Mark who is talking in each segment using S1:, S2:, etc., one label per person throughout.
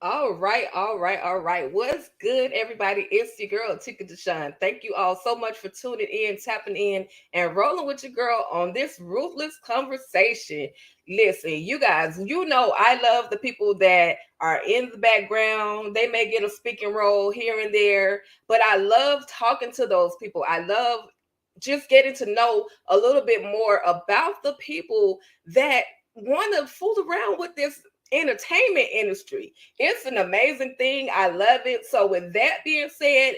S1: All right, all right, all right. What's good, everybody? It's your girl, Tika Deshawn. Thank you all so much for tuning in, tapping in, and rolling with your girl on this ruthless conversation. Listen, you guys, you know I love the people that are in the background. They may get a speaking role here and there, but I love talking to those people. I love just getting to know a little bit more about the people that want to fool around with this entertainment industry. It's an amazing thing. I love it. So, with that being said,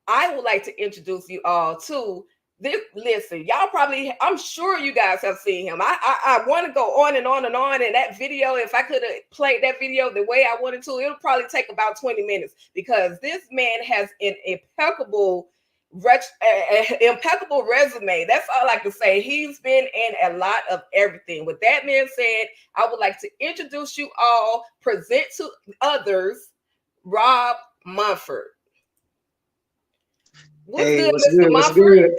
S1: I would like to introduce you all to this. Listen, y'all probably, I'm sure you guys have seen him. I want to go on and on and on. And that video, if I could have played that video the way I wanted to, it'll probably take about 20 minutes because this man has an impeccable resume. That's all I can say. He's been in a lot of everything. With that being said, I would like to introduce you all, present to others, Rob Monford. What's
S2: Hey,
S1: good,
S2: what's
S1: Mr.
S2: good? What's
S1: Monford?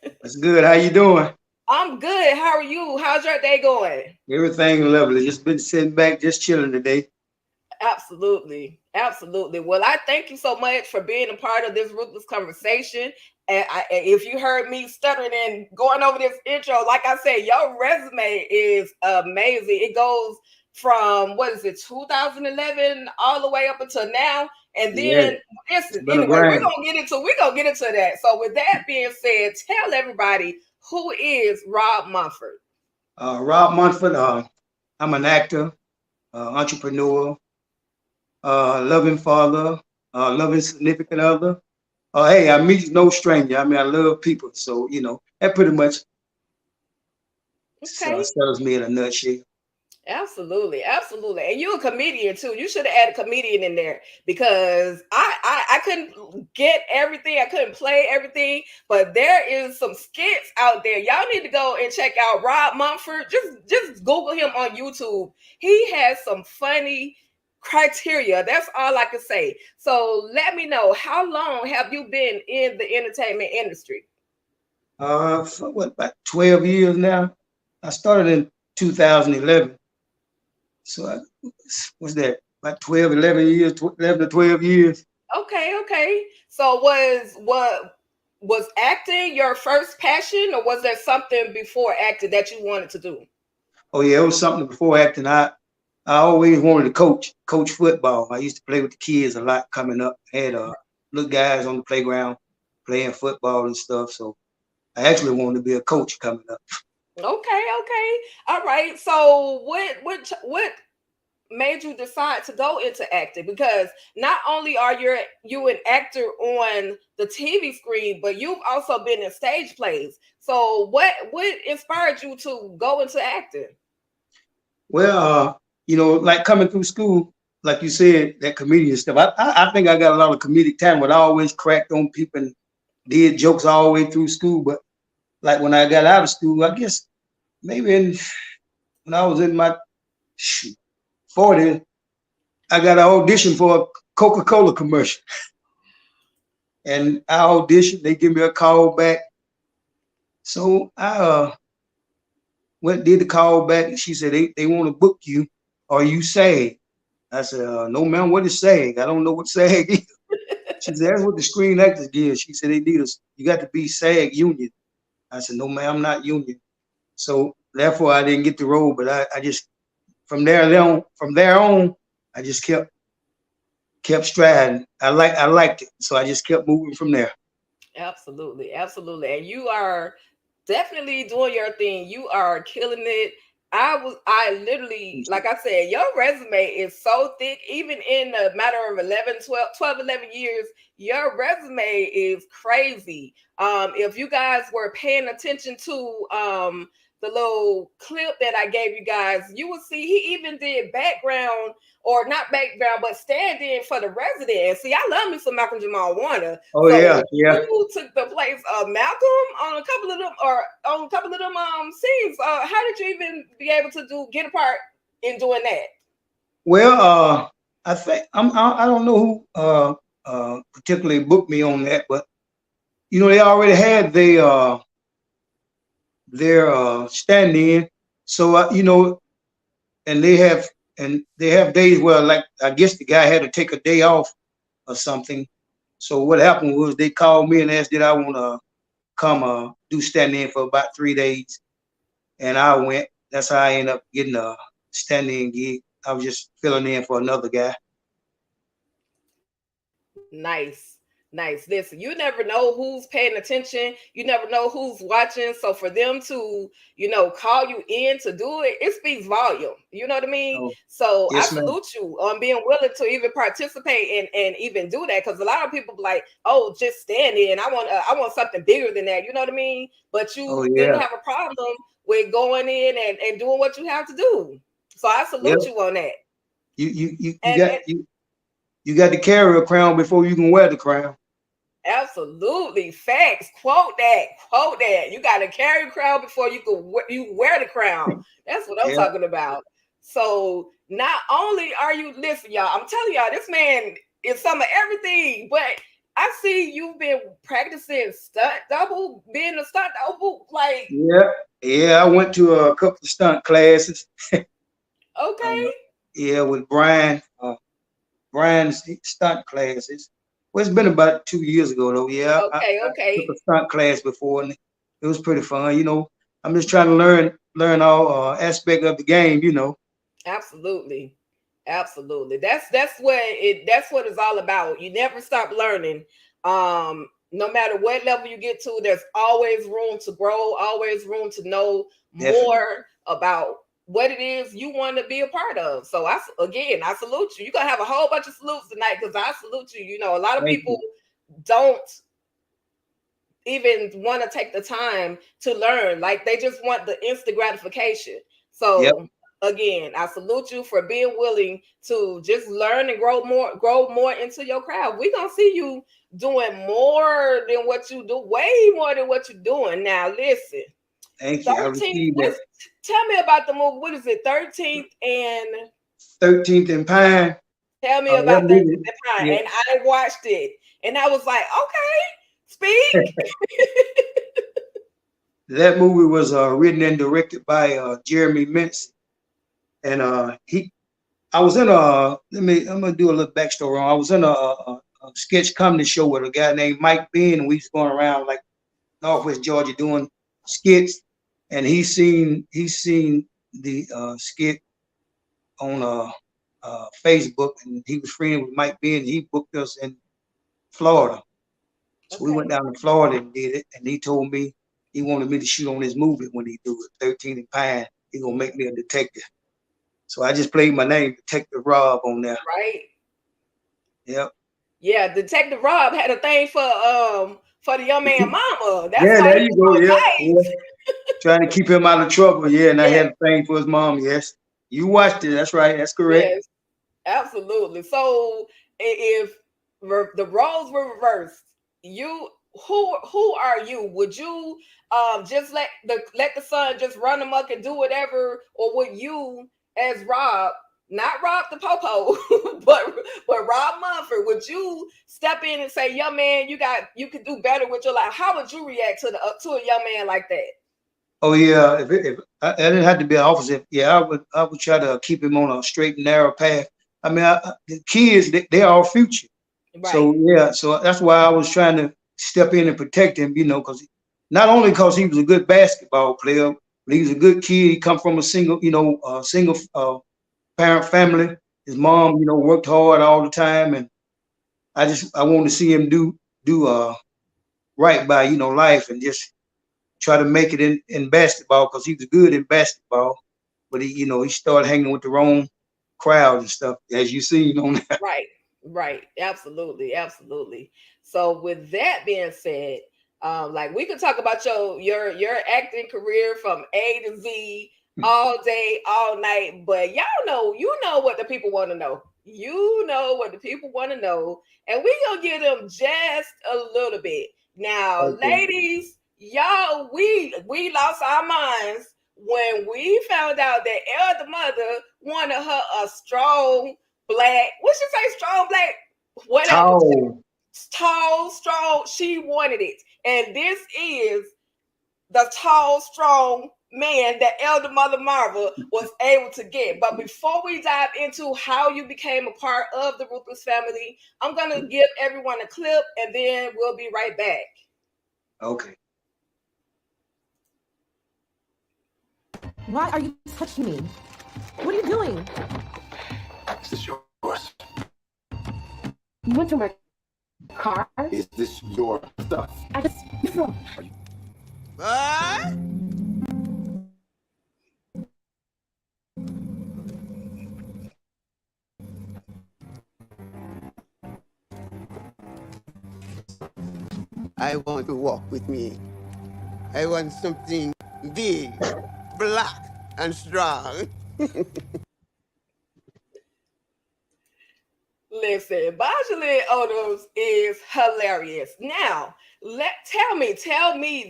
S2: good? What's good? How you doing?
S1: I'm good. How are you? How's your day going?
S2: Everything lovely. Just been sitting back, just chilling today.
S1: Absolutely. Absolutely. Well, I thank you so much for being a part of this ruthless conversation. And if you heard me stuttering and going over this intro, like I said, your resume is amazing. It goes from what is it, 2011 all the way up until now. And
S2: Yeah,
S1: then
S2: it's
S1: listen,
S2: been a
S1: anyway,
S2: grind.
S1: we're gonna get into that. So with that being said, tell everybody who is Rob Mumford.
S2: Rob Monford. I'm an actor, entrepreneur, loving father, loving significant other. Hey, I meet no stranger. I mean, I love people, so that pretty much
S1: Okay.
S2: sells me in a nutshell.
S1: Absolutely, absolutely, and you're a comedian too. You should have added comedian in there because I couldn't get everything. I couldn't play everything, but there is some skits out there. Y'all need to go and check out Rob Mumford. Just Google him on YouTube. He has some funny criteria. That's all I can say. So let me know, how long have you been in the entertainment industry?
S2: For what, about 12 years now? I started in 2011. So what's that? About 12, 11 years, 11 to 12 years.
S1: Okay, okay. So was acting your first passion, or was there something before acting that you wanted to do?
S2: Oh yeah, it was something before acting. I always wanted to coach football. I used to play with the kids a lot coming up. I had little guys on the playground playing football and stuff. So I actually wanted to be a coach coming up.
S1: Okay, okay. All right. So what made you decide to go into acting? Because not only are you an actor on the TV screen, but you've also been in stage plays. So what inspired you to go into acting?
S2: Well, like coming through school, like you said, that comedian stuff. I think I got a lot of comedic talent, but I always cracked on people and did jokes all the way through school. But like when I got out of school, I guess maybe when I was in my 40s, I got an audition for a Coca-Cola commercial. And I auditioned, they give me a call back. So I went did the call back and she said they want to book you. Are you SAG? I said, no ma'am, what is SAG? I don't know what SAG is. She said, that's what the Screen Actors Guild. She said they need us, you got to be SAG union. I said, no ma'am, I'm not union. So therefore I didn't get the role, but I just from there on, I just kept striding. I liked it. So I just kept moving from there.
S1: Absolutely, absolutely. And you are definitely doing your thing. You are killing it. I literally, like I said, your resume is so thick. Even in a matter of 11 years, your resume is crazy. If you guys were paying attention to the little clip that I gave you guys, you will see he even did background, or not background, but stand in for the resident. And see, I love me some Malcolm Jamal Warner.
S2: Oh
S1: So
S2: yeah, yeah.
S1: you took the place of Malcolm on a couple of them, or on a couple of them scenes. How did you even be able to get a part in doing that?
S2: Well, I think I don't know who particularly booked me on that, but they already had their stand in, so and they have and they have days where, like, I guess the guy had to take a day off or something. So what happened was they called me and asked did I want to come do stand in for about 3 days, and I went. That's how I ended up getting a stand in gig. I was just filling in for another guy.
S1: Nice. Nice. Listen, you never know who's paying attention. You never know who's watching. So for them to, call you in to do it, it speaks volume. You know what I mean?
S2: Oh,
S1: So I
S2: yes, ma'am.
S1: salute you on being willing to even participate and even do that. Because a lot of people be like, oh, just stand in. I want something bigger than that. You know what I mean? But
S2: Oh,
S1: you didn't
S2: yeah.
S1: have a problem with going in and doing what you have to do. So I
S2: Yep.
S1: salute you on that.
S2: You
S1: And
S2: got you got to carry a crown before you can wear the crown.
S1: absolutely, facts. Quote that. Quote that. You got to carry a crown before you wear the crown. That's what I'm
S2: Yeah.
S1: talking about. So not only are you listen, y'all. I'm telling y'all, this man is some of everything. But I see you've been practicing stunt double, being a stunt double. Like,
S2: Yeah. Yeah. I went to a couple of stunt classes.
S1: okay,
S2: Uh, yeah, with Brian. Brian's stunt classes. Well, it's been about 2 years ago though. Yeah,
S1: okay,
S2: I took
S1: okay.
S2: a stunt class before, and it was pretty fun. I'm just trying to learn all aspect of the game.
S1: Absolutely. Absolutely. That's what it's all about. You never stop learning. No matter what level you get to, there's always room to grow, always room to know
S2: Definitely.
S1: more about what it is you want to be a part of. So I salute you. You're gonna have a whole bunch of salutes tonight because I salute you. A lot of
S2: Thank
S1: people
S2: you.
S1: don't even want to take the time to learn. Like they just want the instant gratification.
S2: Yep.
S1: So again, I salute you for being willing to just learn and grow more into your craft. We're gonna see you doing more than what you do, way more than what you're doing. Now listen,
S2: Thank you. I
S1: 13th,
S2: received that.
S1: tell me about the movie. What is it? 13th and
S2: 13th and Pine.
S1: tell me
S2: That
S1: about 13th
S2: movie.
S1: and Pine.
S2: Yeah.
S1: And I watched it and I was like, okay, speak.
S2: That movie was written and directed by Jeremy Mintz, and he. I was in a. I'm gonna do a little backstory on. I was in a sketch comedy show with a guy named Mike Bean, and we was going around like Northwest Georgia doing skits, and he's seen the skit on Facebook, and he was friends with Mike Bean. He booked us in Florida, so we went
S1: Okay.
S2: down to Florida and did it. And he told me he wanted me to shoot on his movie when he do it, 13 and Pine. He gonna make me a detective. So I just played my name, Detective Rob, on there.
S1: Right.
S2: Yep.
S1: Yeah, Detective Rob had a thing for the young man mama. That's
S2: Yeah,
S1: why
S2: there
S1: he
S2: you
S1: was
S2: go.
S1: on
S2: Yeah, yeah.
S1: tight.
S2: Trying to keep him out of trouble. Yeah, and I
S1: Yes,
S2: had a thing for his mom. Yes, you watched it. That's right. That's correct.
S1: yes, absolutely. So if the roles were reversed, you who are you? Would you just let the son just run amok and do whatever, or would you as Rob, not Rob the Popo, but Rob Monford, would you step in and say, "Young man, you could do better with your life"? How would you react to a young man like that?
S2: Oh yeah, if I didn't have to be an officer, yeah, I would try to keep him on a straight and narrow path. I mean, the kids they are our future.
S1: Right,
S2: So yeah, so that's why I was trying to step in and protect him, because not only because he was a good basketball player, but he was a good kid. He come from a single parent family. His
S1: right,
S2: mom, worked hard all the time, and I wanted to see him do right by life and just try to make it in basketball because he was good in basketball, but he started hanging with the wrong crowd and stuff, as you see on that.
S1: right, right. Absolutely, absolutely. So with that being said, like we could talk about your acting career from A to Z all day, all night, but you know what the people want to know. You know what the people want to know, and we gonna give them just a little bit. Now,
S2: Okay.
S1: ladies, y'all, we lost our minds when we found out that Elder Mother wanted her a strong black. What she say? Strong black. Whatever.
S2: Tall.
S1: Tall, strong. She wanted it, and this is the tall, strong man that Elder Mother Marvel was able to get. But before we dive into how you became a part of the Ruthless family, I'm going to give everyone a clip and then we'll be right back.
S2: Okay.
S3: Why are you touching me? What are you doing?
S4: Is this yours?
S3: You went through my car?
S4: Is this your stuff?
S3: I just...
S5: I want to walk with me. I want something big, black, and strong.
S1: Listen, Bajali Odoms is hilarious. Now, tell me,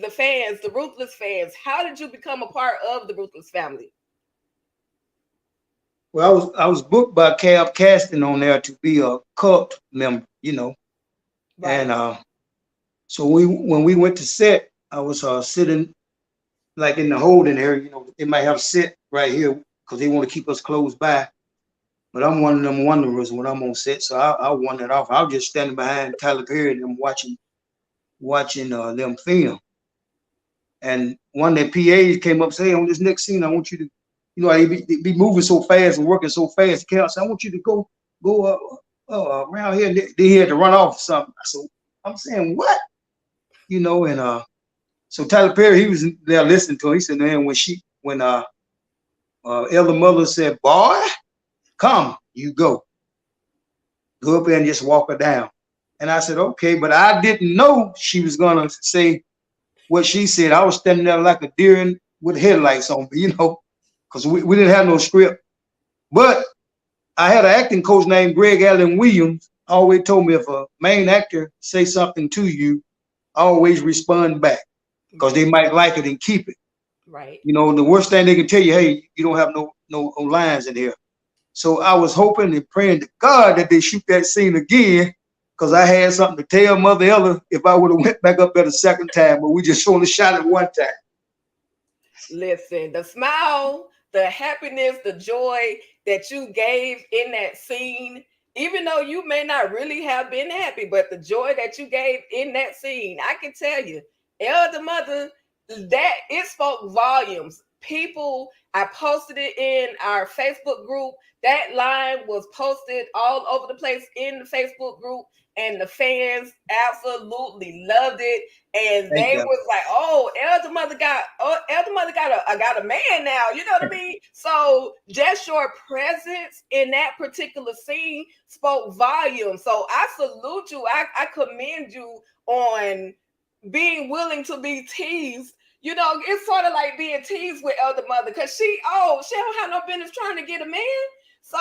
S1: the fans, the Ruthless fans, how did you become a part of the Ruthless family?
S2: Well, I was booked by Cab Casting on there to be a cult member, you know.
S1: Right.
S2: And so when we went to set, I was sitting like in the holding area, you know. They might have set right here because they want to keep us close by. But I'm one of them wanderers when I'm on set, so I wandered off. I was just standing behind Tyler Perry and them watching them film. And one of the PAs came up saying, on this next scene, I want you to, you know, they be moving so fast and working so fast. Cal said, I want you to go around here. And they had to run off or something. So I'm saying, what? You know, and so Tyler Perry, he was there listening to her. He said, man, when Elder Mother said, boy, come, you go up there and just walk her down. And I said, okay, but I didn't know she was gonna say what she said. I was standing there like a deer with headlights on me, you know, because we didn't have no script. But I had an acting coach named Greg Allen Williams. Always told me if a main actor say something to you, always respond back because they might like it and keep it.
S1: Right.
S2: You know, the worst thing they can tell you, hey, you don't have no lines in here. So I was hoping and praying to God that they shoot that scene again, because I had something to tell Mother Ella if I would have went back up there the second time, but we just only shot it one time.
S1: Listen, the smile, the happiness, the joy that you gave in that scene, even though you may not really have been happy, but the joy that you gave in that scene, I can tell you, Elder Mother, that it spoke volumes. People, I posted it in our Facebook group. That line was posted all over the place in the Facebook group, and the fans absolutely loved it. And
S2: Thank
S1: they
S2: you.
S1: was like, "Oh, Elder Mother got a man now." You know what I mean? So just your presence in that particular scene spoke volumes. So I salute you. I commend you on being willing to be teased. You know, it's sort of like being teased with Elder Mother because she don't have no business trying to get a man. So,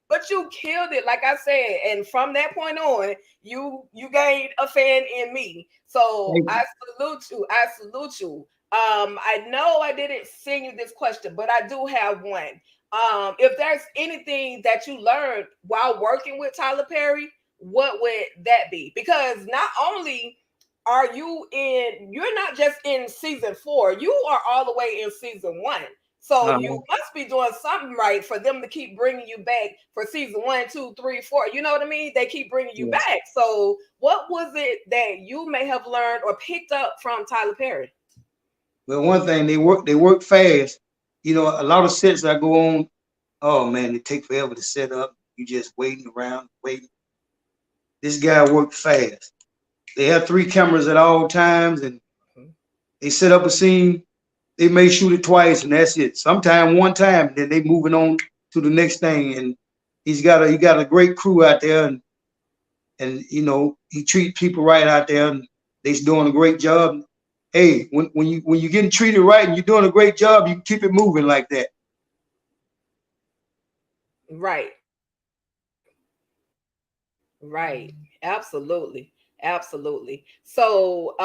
S1: but you killed it, like I said, and from that point on, you gained a fan in me. So
S2: Thank
S1: I
S2: you.
S1: salute you. I salute you. I know I didn't send you this question, but I do have one. If there's anything that you learned while working with Tyler Perry, what would that be? Because not only you're not just in season 4, you are all the way in season 1. So you must be doing something right for them to keep bringing you back for season 1, 2, 3, 4. You know what I mean? They keep bringing you
S2: Yes.
S1: back. So what was it that you may have learned or picked up from Tyler Perry?
S2: Well, one thing, they work fast. You know, a lot of sets I go on, oh man, it take forever to set up. You just waiting around, waiting. This guy worked fast. They have 3 cameras at all times, and they set up a scene. They may shoot it twice, and that's it. Sometime one time, and then they moving on to the next thing. And he got a great crew out there, and you know he treats people right out there, and they's doing a great job. Hey, when you getting treated right and you're doing a great job, you keep it moving like that.
S1: Right. Right. Absolutely. Absolutely. So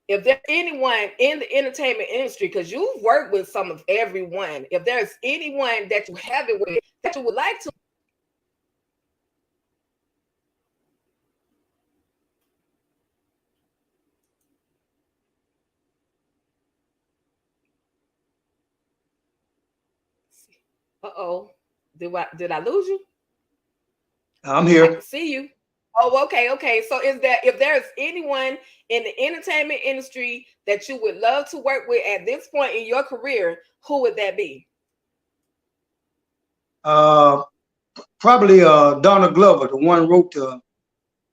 S1: if there's anyone in the entertainment industry, because you've worked with some of everyone, if there's anyone that you haven't with that you would like to. Uh-oh. Did I lose you?
S2: I'm
S1: I can
S2: here.
S1: see you. Oh, okay, okay. So is there if there's anyone in the entertainment industry that you would love to work with at this point in your career, who would that be?
S2: Uh, Probably Donald Glover, the one who wrote the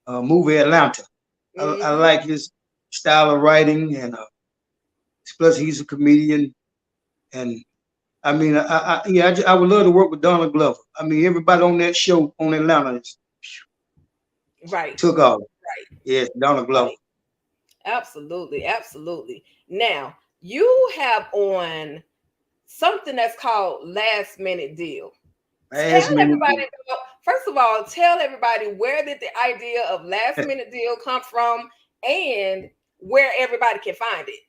S2: movie Atlanta. I
S1: Mm-hmm.
S2: like his style of writing, and plus he's a comedian. And I mean, yeah, I would love to work with Donald Glover. I mean, everybody on that show on Atlanta
S1: Right,
S2: took off.
S1: right,
S2: Yes, Donald Glover.
S1: right. Absolutely, absolutely. Now, you have on something that's called last minute deal. Tell
S2: Last minute
S1: everybody
S2: deal.
S1: about, first of all, tell everybody where did the idea of last minute deal come from and where everybody can find it.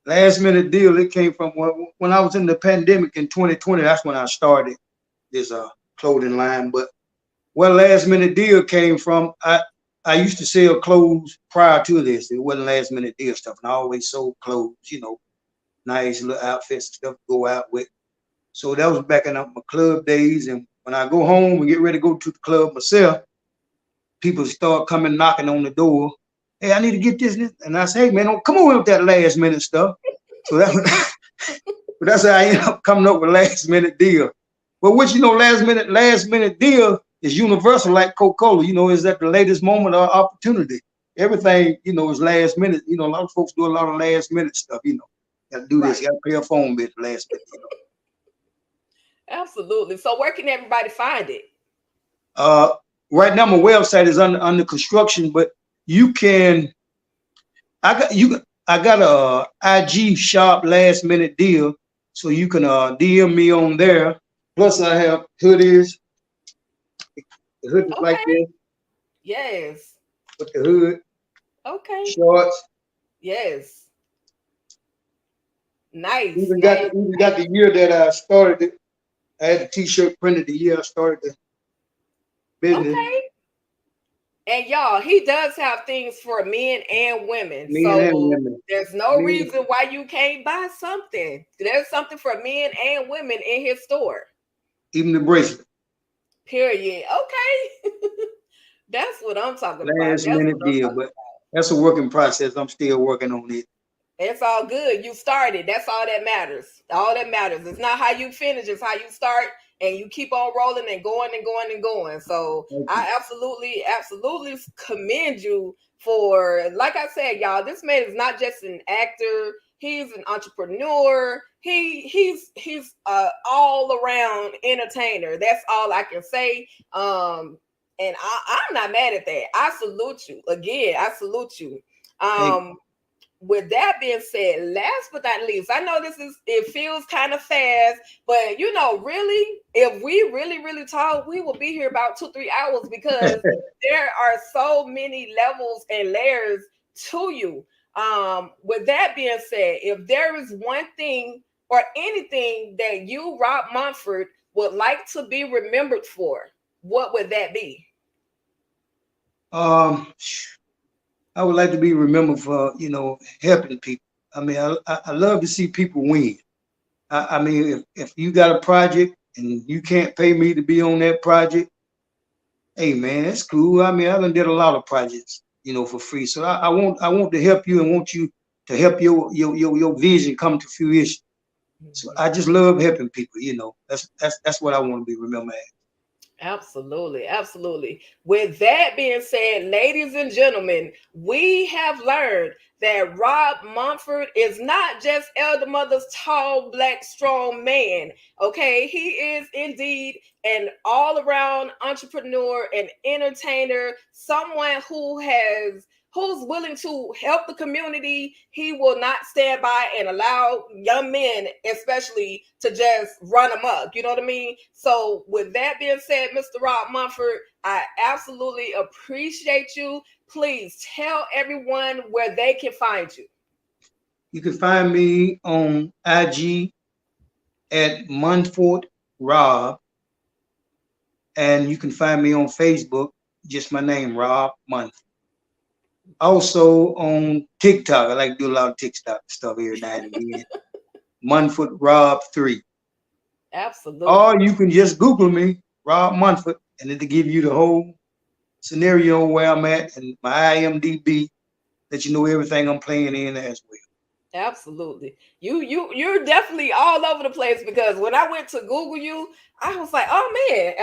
S2: Last minute deal. It came from when I was in the pandemic in 2020. That's when I started this clothing line. But where last minute deal came from, I used to sell clothes prior to this. It wasn't last minute deal stuff, and I always sold clothes, nice little outfits and stuff to go out with. So that was back in my club days. And when I go home and get ready to go to the club myself, people start coming knocking on the door. Hey, I need to get this. And I say, hey, man, don't come on with that last minute stuff. So that's how I end up coming up with last minute deal. But which, last minute deal is universal like Coca-Cola, is at the latest moment or opportunity. Everything, is last minute. A lot of folks do a lot of last minute stuff, Got to do this,
S1: Right.
S2: got to pay a phone bill last minute.
S1: Absolutely. So where can everybody find it?
S2: Uh, right now my website is under construction, but you can I got a IG shop last minute deal, so you can DM me on there. Plus I have hoodies. The hood is like
S1: Okay.
S2: this
S1: Yes.
S2: with the hood,
S1: Okay.
S2: shorts.
S1: Yes. Nice.
S2: Even got
S1: Nice.
S2: even got the year that I started it. I had the t-shirt printed the year I started the business.
S1: Okay. And y'all, he does have things for men and women.
S2: Men and
S1: So
S2: women.
S1: there's no
S2: Men,
S1: reason why you can't buy something. There's something for men and women in his store.
S2: even the bracelet.
S1: Period. Okay. That's what I'm talking about.
S2: Last
S1: That's what
S2: minute
S1: I'm
S2: deal,
S1: talking
S2: but that's a working process. I'm still working on it.
S1: It's all good. You started. That's all that matters. All that matters. It's not how you finish, it's how you start and you keep on rolling and going and going and going. So
S2: Thank you.
S1: I absolutely, absolutely commend you for, like I said, y'all, this man is not just an actor. He's an entrepreneur. He's all around entertainer. That's all I can say. And I'm not mad at that. I salute you. Again, I salute you.
S2: Thank
S1: Um, with that being said, last but not least, I know it feels kind of fast, but really, if we really talk, we will be here about 2-3 hours because
S2: you.
S1: there are so many levels and layers to you. With that being said, if there is one thing or anything that you, Rob Monford, would like to be remembered for, what would that be?
S2: um, I would like to be remembered for, helping people. I mean, I love to see people win. I mean, if you got a project and you can't pay me to be on that project, hey man, that's cool. I mean, I done did a lot of projects, for free. So I want to help you and want you to help your vision come to fruition. So I just love helping people. That's what I want to be remembered as.
S1: Absolutely, absolutely. With that being said, ladies and gentlemen, we have learned that Rob Monford is not just Elder Mother's tall, black, strong man. Okay, he is indeed an all-around entrepreneur, an entertainer, someone who's willing to help the community. He will not stand by and allow young men, especially, to just run amok. You know what I mean? So, with that being said, Mr. Rob Mumford, I absolutely appreciate you. Please tell everyone where they can find you.
S2: You can find me on IG at Monford Rob, and you can find me on Facebook, just my name, Rob Monford. Also on TikTok, I like to do a lot of TikTok stuff here now and again. Monford Rob 3.
S1: Absolutely.
S2: Or you can just Google me, Rob Monford, and it'll give you the whole scenario where I'm at and my IMDb, that you know everything I'm playing in as well.
S1: Absolutely. You're definitely all over the place because when I went to Google you, I was like, oh man,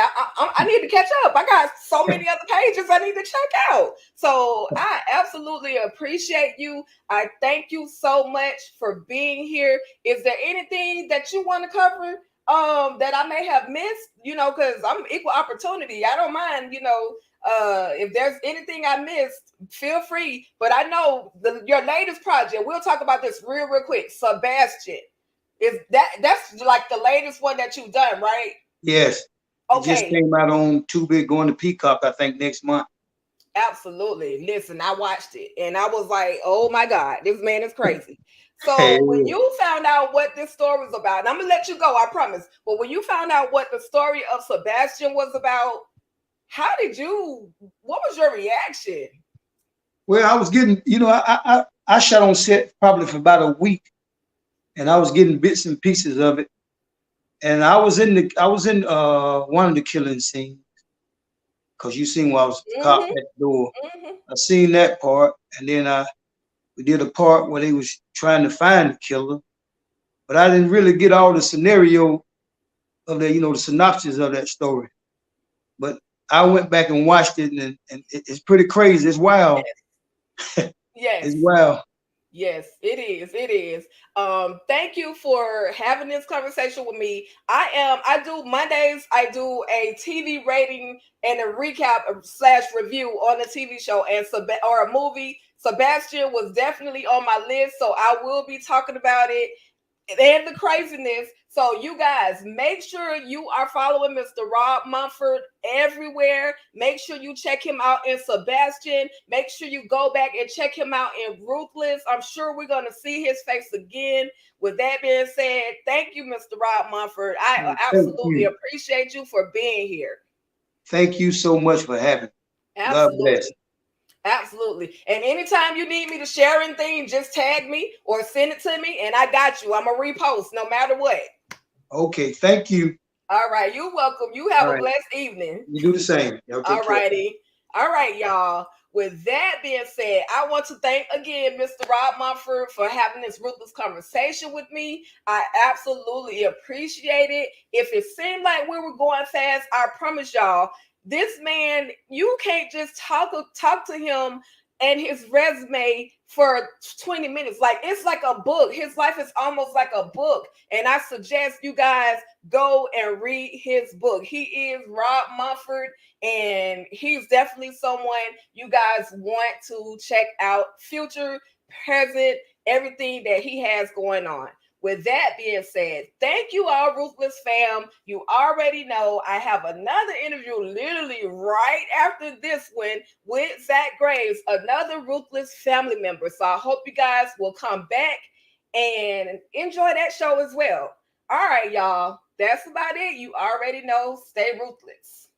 S1: I need to catch up. I got so many other pages I need to check out. So I absolutely appreciate you. I thank you so much for being here. Is there anything that you want to cover that I may have missed? You know, because I'm equal opportunity. I don't mind, if there's anything I missed, feel free. But I know your latest project, we'll talk about this real quick. Sebastian. Is that's like the latest one that you've done, right?
S2: Yes, it just
S1: Okay.
S2: came out on Too Big going to Peacock, I think, next month.
S1: Absolutely. Listen, I watched it and I was like, oh my God, this man is crazy.
S2: Hey,
S1: So when you found out what this story was about, and I'm gonna let you go, I promise. But when you found out what the story of Sebastian was about, what was your reaction?
S2: well, I was getting, I shot on set probably for about a week, and I was getting bits and pieces of it. And I was in one of the killing scenes, because you seen where I was the cop
S1: Mm-hmm.
S2: at the door.
S1: Mm-hmm.
S2: I seen that part, and then we did a part where they was trying to find the killer, but I didn't really get all the scenario of the, the synopsis of that story. But I went back and watched it, and it's pretty crazy. It's wild.
S1: Yes.
S2: It's
S1: Yes.
S2: wild.
S1: Yes, it is. It is. Thank you for having this conversation with me. I do Mondays, I do a TV rating and a recap slash review on a TV show or a movie. Sebastian was definitely on my list, so I will be talking about it and the craziness. So you guys, make sure you are following Mr. Rob Monford everywhere. Make sure you check him out in Sebastian. Make sure you go back and check him out in Ruthless. I'm sure we're going to see his face again. With that being said, thank you, Mr. Rob Monford. I
S2: Thank
S1: absolutely
S2: you.
S1: appreciate you for being here.
S2: Thank you so much for having me. God bless.
S1: Absolutely. Absolutely. And anytime you need me to share anything, just tag me or send it to me, and I got you. I'm a repost no matter what.
S2: Okay, thank you.
S1: All right. You're welcome. You
S2: All
S1: have a
S2: right,
S1: blessed evening.
S2: you do the same. Y'all take
S1: All
S2: care.
S1: righty. All right, y'all. With that being said, I want to thank again Mr. Rob Monford for having this ruthless conversation with me. I absolutely appreciate it. If it seemed like we were going fast, I promise y'all, this man, you can't just talk to him and his resume for 20 minutes. Like it's like a book. His life is almost like a book. And I suggest you guys go and read his book. He is Rob Monford, and he's definitely someone you guys want to check out, future, present, everything that he has going on. With that being said, thank you all, Ruthless fam. You already know I have another interview literally right after this one with Zach Graves, another Ruthless family member. So I hope you guys will come back and enjoy that show as well. All right, y'all. That's about it. You already know. Stay ruthless.